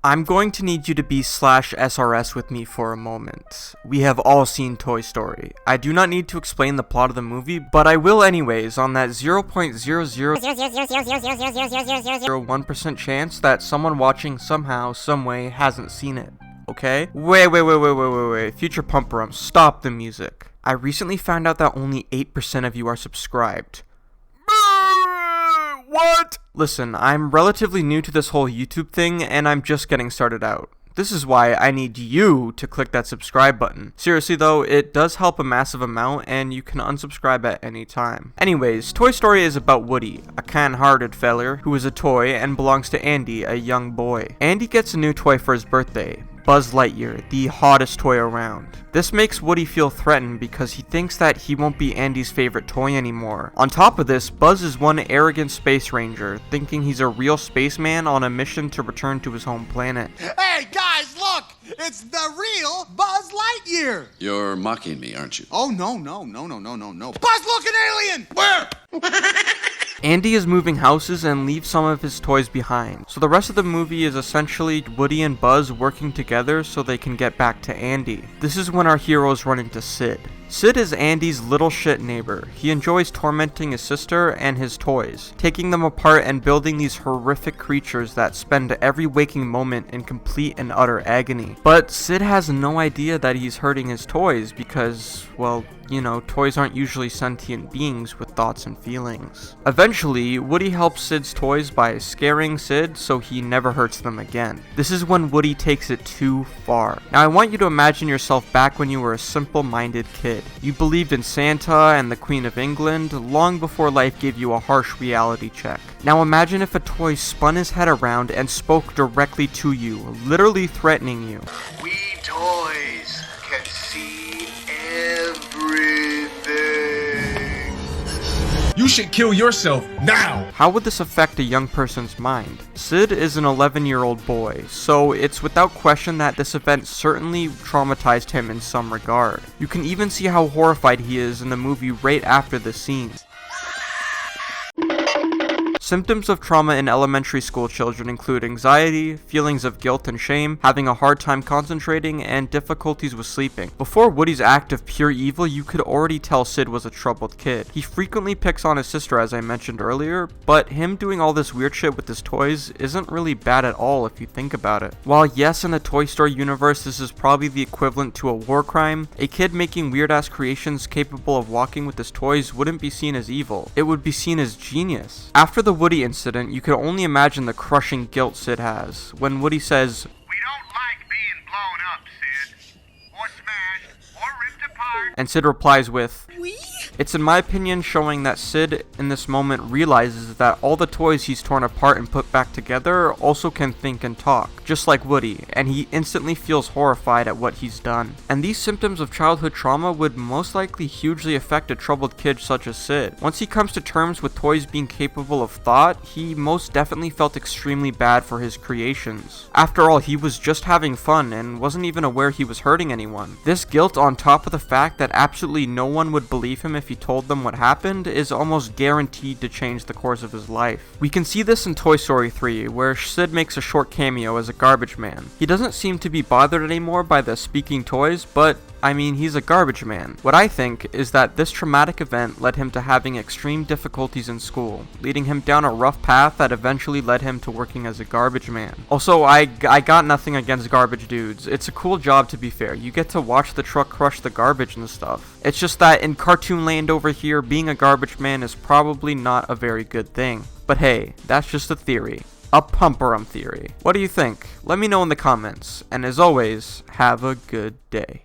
I'm going to need you to be /SRS with me for a moment. We have all seen Toy Story. I do not need to explain the plot of the movie, but I will anyways on that 0.00001% chance that someone watching somehow, someway hasn't seen it. Okay? Wait. Future Pumperum, stop the music. I recently found out that only 8% of you are subscribed. What? Listen, I'm relatively new to this whole YouTube thing, and I'm just getting started out. This is why I need you to click that subscribe button. Seriously though, it does help a massive amount, and you can unsubscribe at any time. Anyways, Toy Story is about Woody, a kind-hearted feller who is a toy and belongs to Andy, a young boy. Andy gets a new toy for his birthday. Buzz Lightyear, the hottest toy around. This makes Woody feel threatened because he thinks that he won't be Andy's favorite toy anymore. On top of this, Buzz is one arrogant space ranger, thinking he's a real spaceman on a mission to return to his home planet. Hey guys, look! It's the real Buzz Lightyear! You're mocking me, aren't you? Oh, no. Buzz, look, an alien! Where? Andy is moving houses and leaves some of his toys behind. So the rest of the movie is essentially Woody and Buzz working together so they can get back to Andy. This is when our heroes run into Sid. Sid is Andy's little shit neighbor. He enjoys tormenting his sister and his toys, taking them apart and building these horrific creatures that spend every waking moment in complete and utter agony. But Sid has no idea that he's hurting his toys because, well, you know, toys aren't usually sentient beings with thoughts and feelings. Eventually, Woody helps Sid's toys by scaring Sid so he never hurts them again. This is when Woody takes it too far. Now I want you to imagine yourself back when you were a simple-minded kid. You believed in Santa and the Queen of England long before life gave you a harsh reality check. Now imagine if a toy spun his head around and spoke directly to you, literally threatening you. We toys can see everything. You should kill yourself now! How would this affect a young person's mind? Sid is an 11-year-old boy, so it's without question that this event certainly traumatized him in some regard. You can even see how horrified he is in the movie right after this scene. Symptoms of trauma in elementary school children include anxiety, feelings of guilt and shame, having a hard time concentrating, and difficulties with sleeping. Before Woody's act of pure evil, you could already tell Sid was a troubled kid. He frequently picks on his sister, as I mentioned earlier, but him doing all this weird shit with his toys isn't really bad at all if you think about it. While yes, in the Toy Story universe this is probably the equivalent to a war crime, a kid making weird-ass creations capable of walking with his toys wouldn't be seen as evil. It would be seen as genius. After the Woody incident, you could only imagine the crushing guilt Sid has when Woody says, We don't like being blown up, Sid. Or smashed, or ripped apart. and Sid replies with, It's in my opinion showing that Sid in this moment realizes that all the toys he's torn apart and put back together also can think and talk, just like Woody, and he instantly feels horrified at what he's done. And these symptoms of childhood trauma would most likely hugely affect a troubled kid such as Sid. Once he comes to terms with toys being capable of thought, he most definitely felt extremely bad for his creations. After all, he was just having fun and wasn't even aware he was hurting anyone. This guilt on top of the fact that absolutely no one would believe him if he told them what happened is almost guaranteed to change the course of his life. We can see this in Toy Story 3, where Sid makes a short cameo as a garbage man. He doesn't seem to be bothered anymore by the speaking toys, but I mean, he's a garbage man. What I think is that this traumatic event led him to having extreme difficulties in school, leading him down a rough path that eventually led him to working as a garbage man. Also, I got nothing against garbage dudes. It's a cool job, to be fair. You get to watch the truck crush the garbage and stuff. It's just that in cartoon land over here, being a garbage man is probably not a very good thing. But hey, that's just a theory. A pumperum theory. What do you think? Let me know in the comments. And as always, have a good day.